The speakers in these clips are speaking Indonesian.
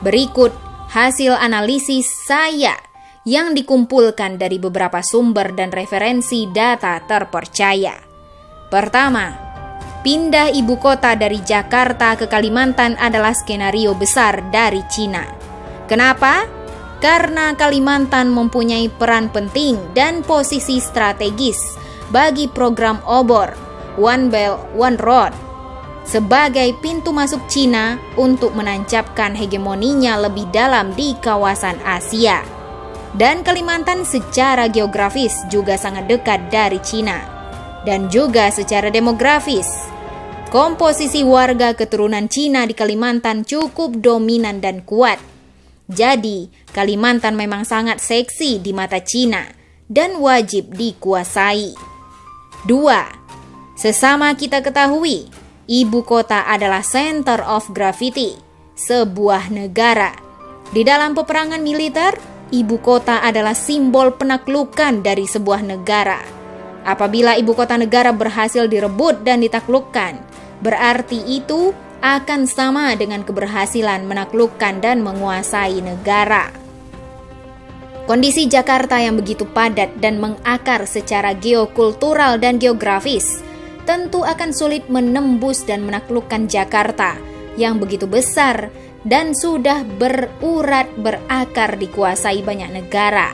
Berikut hasil analisis saya yang dikumpulkan dari beberapa sumber dan referensi data terpercaya. Pertama, pindah ibu kota dari Jakarta ke Kalimantan adalah skenario besar dari Cina. Kenapa? Karena Kalimantan mempunyai peran penting dan posisi strategis bagi program obor One Belt One Road sebagai pintu masuk Cina untuk menancapkan hegemoninya lebih dalam di kawasan Asia. Dan Kalimantan secara geografis juga sangat dekat dari Cina. Dan juga secara demografis, komposisi warga keturunan Cina di Kalimantan cukup dominan dan kuat. Jadi, Kalimantan memang sangat seksi di mata Cina dan wajib dikuasai. 2. Sesama kita ketahui, ibu kota adalah center of gravity sebuah negara. Di dalam peperangan militer, ibu kota adalah simbol penaklukan dari sebuah negara. Apabila ibu kota negara berhasil direbut dan ditaklukkan, berarti itu akan sama dengan keberhasilan menaklukkan dan menguasai negara. Kondisi Jakarta yang begitu padat dan mengakar secara geokultural dan geografis tentu akan sulit menembus dan menaklukkan Jakarta yang begitu besar dan sudah berurat berakar dikuasai banyak negara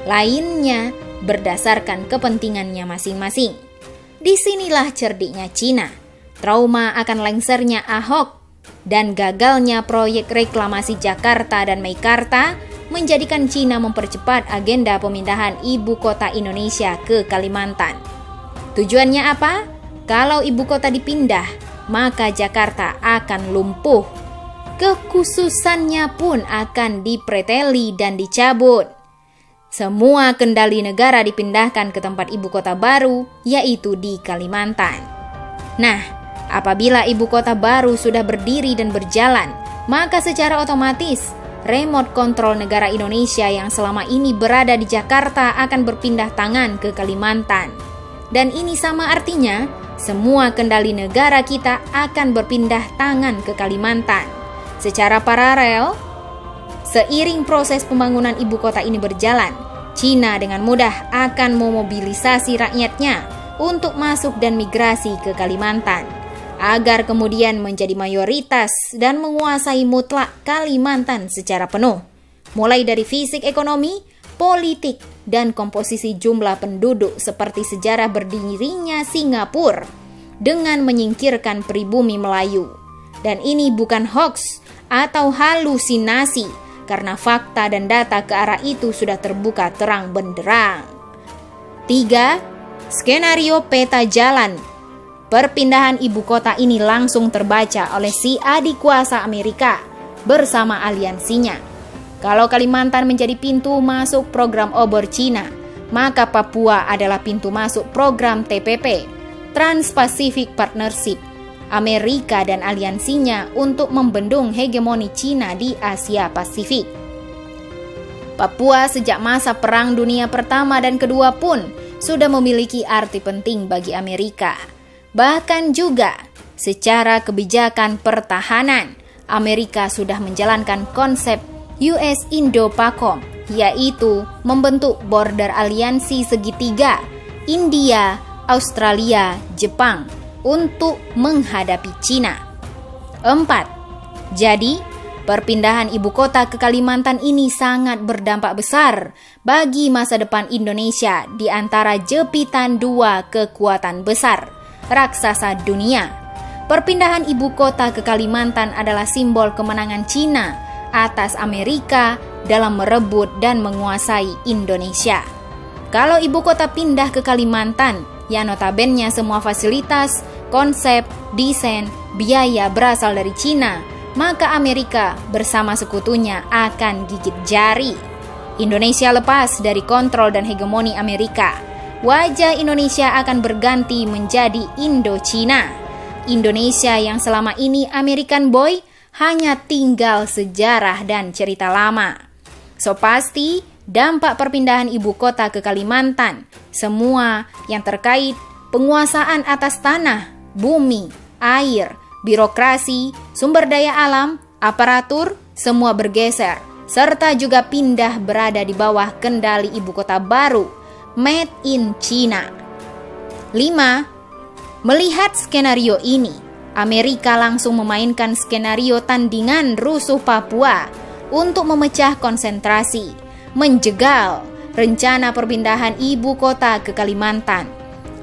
lainnya berdasarkan kepentingannya masing-masing. Disinilah cerdiknya Cina. Trauma akan lengsernya Ahok dan gagalnya proyek reklamasi Jakarta dan Meikarta menjadikan Cina mempercepat agenda pemindahan ibu kota Indonesia ke Kalimantan. Tujuannya apa? Kalau ibu kota dipindah, maka Jakarta akan lumpuh. Kekhususannya pun akan dipreteli dan dicabut. Semua kendali negara dipindahkan ke tempat ibu kota baru, yaitu di Kalimantan. Nah, apabila ibu kota baru sudah berdiri dan berjalan, maka secara otomatis remote kontrol negara Indonesia yang selama ini berada di Jakarta akan berpindah tangan ke Kalimantan. Dan ini sama artinya, semua kendali negara kita akan berpindah tangan ke Kalimantan. Secara paralel, seiring proses pembangunan ibu kota ini berjalan, Cina dengan mudah akan memobilisasi rakyatnya untuk masuk dan migrasi ke Kalimantan, agar kemudian menjadi mayoritas dan menguasai mutlak Kalimantan secara penuh, mulai dari fisik ekonomi, politik, dan komposisi jumlah penduduk seperti sejarah berdirinya Singapura dengan menyingkirkan pribumi Melayu. Dan ini bukan hoax atau halusinasi, karena fakta dan data ke arah itu sudah terbuka terang benderang. 3. Skenario peta jalan perpindahan ibu kota ini langsung terbaca oleh si adik kuasa Amerika bersama aliansinya. Kalau Kalimantan menjadi pintu masuk program obor Cina, maka Papua adalah pintu masuk program TPP, Trans-Pacific Partnership, Amerika dan aliansinya untuk membendung hegemoni Cina di Asia Pasifik. Papua sejak masa Perang Dunia Pertama dan Kedua pun sudah memiliki arti penting bagi Amerika. Bahkan juga secara kebijakan pertahanan, Amerika sudah menjalankan konsep US Indo-PACOM, yaitu membentuk border aliansi segitiga India, Australia, Jepang untuk menghadapi Cina. 4. Jadi, perpindahan ibu kota ke Kalimantan ini sangat berdampak besar bagi masa depan Indonesia di antara jepitan dua kekuatan besar raksasa dunia. Perpindahan ibu kota ke Kalimantan adalah simbol kemenangan Cina atas Amerika dalam merebut dan menguasai Indonesia. Kalau ibu kota pindah ke Kalimantan, yang notabene semua fasilitas, konsep, desain, biaya berasal dari Cina, maka Amerika bersama sekutunya akan gigit jari. Indonesia lepas dari kontrol dan hegemoni Amerika. Wajah Indonesia akan berganti menjadi Indo-Cina. Indonesia yang selama ini American Boy hanya tinggal sejarah dan cerita lama. So pasti dampak perpindahan ibu kota ke Kalimantan, semua yang terkait penguasaan atas tanah, bumi, air, birokrasi, sumber daya alam, Aparatur semua bergeser, serta juga pindah berada di bawah kendali ibu kota baru, made in China. 5. Melihat skenario ini, Amerika langsung memainkan skenario tandingan rusuh Papua untuk memecah konsentrasi, menjegal rencana perpindahan ibu kota ke Kalimantan,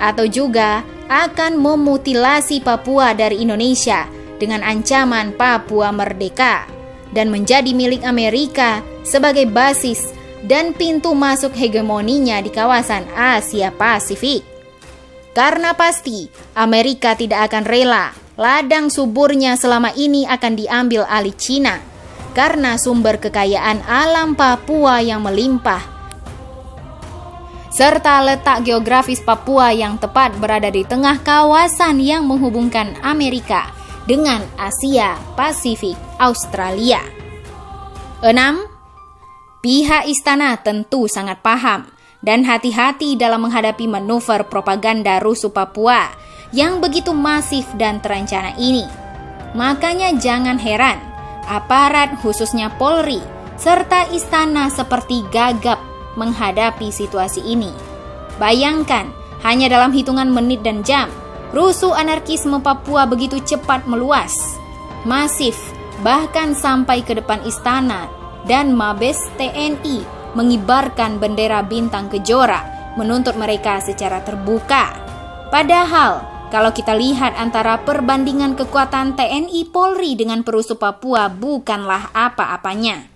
atau juga akan memutilasi Papua dari Indonesia dengan ancaman Papua merdeka dan menjadi milik Amerika sebagai basis dan pintu masuk hegemoninya di kawasan Asia Pasifik. Karena pasti Amerika tidak akan rela ladang suburnya selama ini akan diambil alih Cina karena sumber kekayaan alam Papua yang melimpah serta letak geografis Papua yang tepat berada di tengah kawasan yang menghubungkan Amerika dengan Asia Pasifik Australia. 6. Pihak istana tentu sangat paham dan hati-hati dalam menghadapi manuver propaganda rusuh Papua yang begitu masif dan terencana ini. Makanya jangan heran, aparat khususnya Polri serta istana seperti gagap menghadapi situasi ini. Bayangkan, hanya dalam hitungan menit dan jam, rusuh anarkisme Papua begitu cepat meluas, masif, bahkan sampai ke depan istana dan Mabes TNI mengibarkan bendera bintang kejora menuntut mereka secara terbuka. Padahal, kalau kita lihat antara perbandingan kekuatan TNI Polri dengan perusuh Papua bukanlah apa-apanya.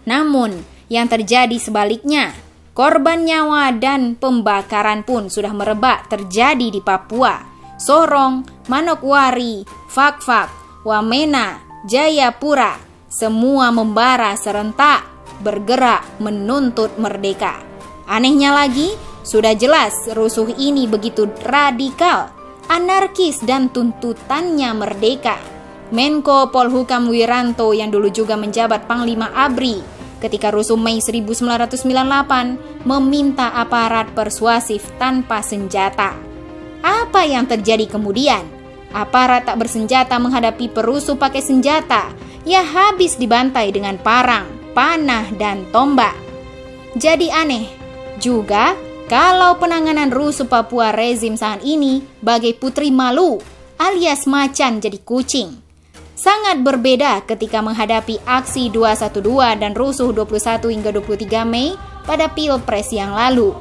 Namun, yang terjadi sebaliknya, korban nyawa dan pembakaran pun sudah merebak terjadi di Papua. Sorong, Manokwari, Fakfak, Wamena, Jayapura, semua membara serentak bergerak menuntut merdeka. Anehnya lagi, sudah jelas rusuh ini begitu radikal, anarkis dan tuntutannya merdeka. Menko Polhukam Wiranto yang dulu juga menjabat Panglima ABRI ketika rusuh Mei 1998 meminta aparat persuasif tanpa senjata. Apa yang terjadi kemudian? Aparat tak bersenjata menghadapi perusuh pakai senjata, ya habis dibantai dengan parang, panah, dan tombak. Jadi aneh juga kalau penanganan rusuh Papua rezim saat ini bagai putri malu alias macan jadi kucing. Sangat berbeda ketika menghadapi aksi 212 dan rusuh 21 hingga 23 Mei pada Pilpres yang lalu.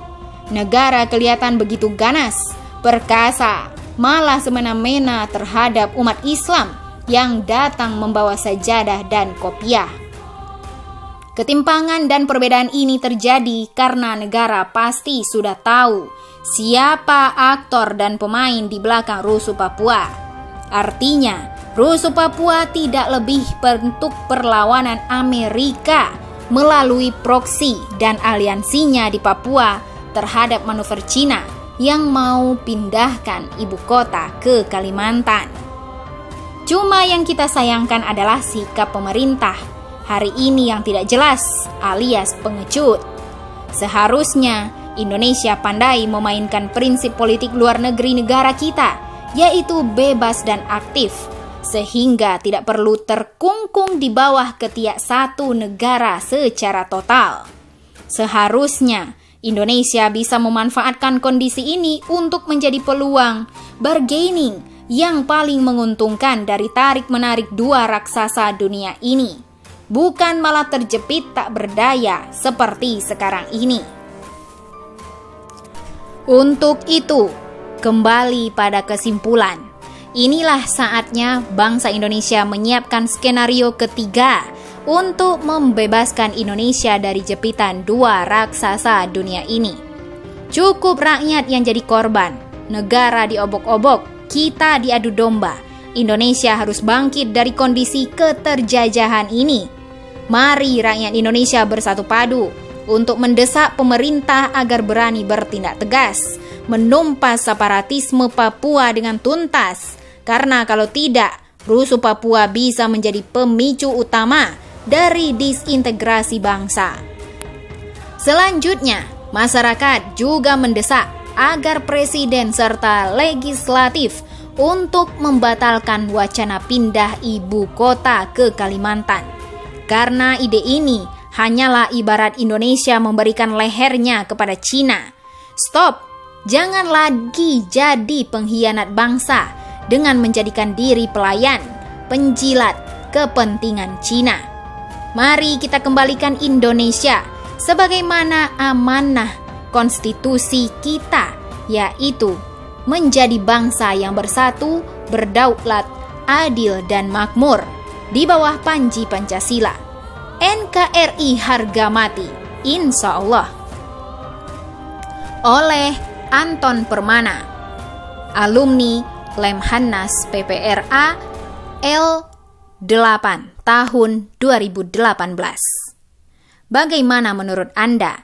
Negara kelihatan begitu ganas, perkasa, malah semena-mena terhadap umat Islam yang datang membawa sajadah dan kopiah. Ketimpangan dan perbedaan ini terjadi karena negara pasti sudah tahu siapa aktor dan pemain di belakang rusuh Papua. Artinya, rusuh Papua tidak lebih bentuk perlawanan Amerika melalui proksi dan aliansinya di Papua terhadap manuver Cina yang mau pindahkan ibu kota ke Kalimantan. Cuma yang kita sayangkan adalah sikap pemerintah hari ini yang tidak jelas alias pengecut. Seharusnya Indonesia pandai memainkan prinsip politik luar negeri negara kita, yaitu bebas dan aktif, sehingga tidak perlu terkungkung di bawah ketiak satu negara secara total. Seharusnya Indonesia bisa memanfaatkan kondisi ini untuk menjadi peluang bargaining yang paling menguntungkan dari tarik-menarik dua raksasa dunia ini, bukan malah terjepit tak berdaya seperti sekarang ini. Untuk itu, kembali pada kesimpulan, inilah saatnya bangsa Indonesia menyiapkan skenario ketiga untuk membebaskan Indonesia dari jepitan dua raksasa dunia ini. Cukup rakyat yang jadi korban, negara diobok-obok, kita diadu domba. Indonesia harus bangkit dari kondisi keterjajahan ini. Mari rakyat Indonesia bersatu padu untuk mendesak pemerintah agar berani bertindak tegas, menumpas separatisme Papua dengan tuntas. Karena kalau tidak, rusuh Papua bisa menjadi pemicu utama dari disintegrasi bangsa. Selanjutnya, masyarakat juga mendesak agar presiden serta legislatif untuk membatalkan wacana pindah ibu kota ke Kalimantan. Karena ide ini hanyalah ibarat Indonesia memberikan lehernya kepada Cina. Stop! Jangan lagi jadi pengkhianat bangsa dengan menjadikan diri pelayan, penjilat kepentingan Cina. Mari kita kembalikan Indonesia sebagaimana amanah konstitusi kita, yaitu menjadi bangsa yang bersatu, berdaulat, adil dan makmur di bawah panji Pancasila. NKRI harga mati, insya Allah. Oleh Anton Permana, alumni Lemhanas PPRA L8 tahun 2018. Bagaimana menurut Anda?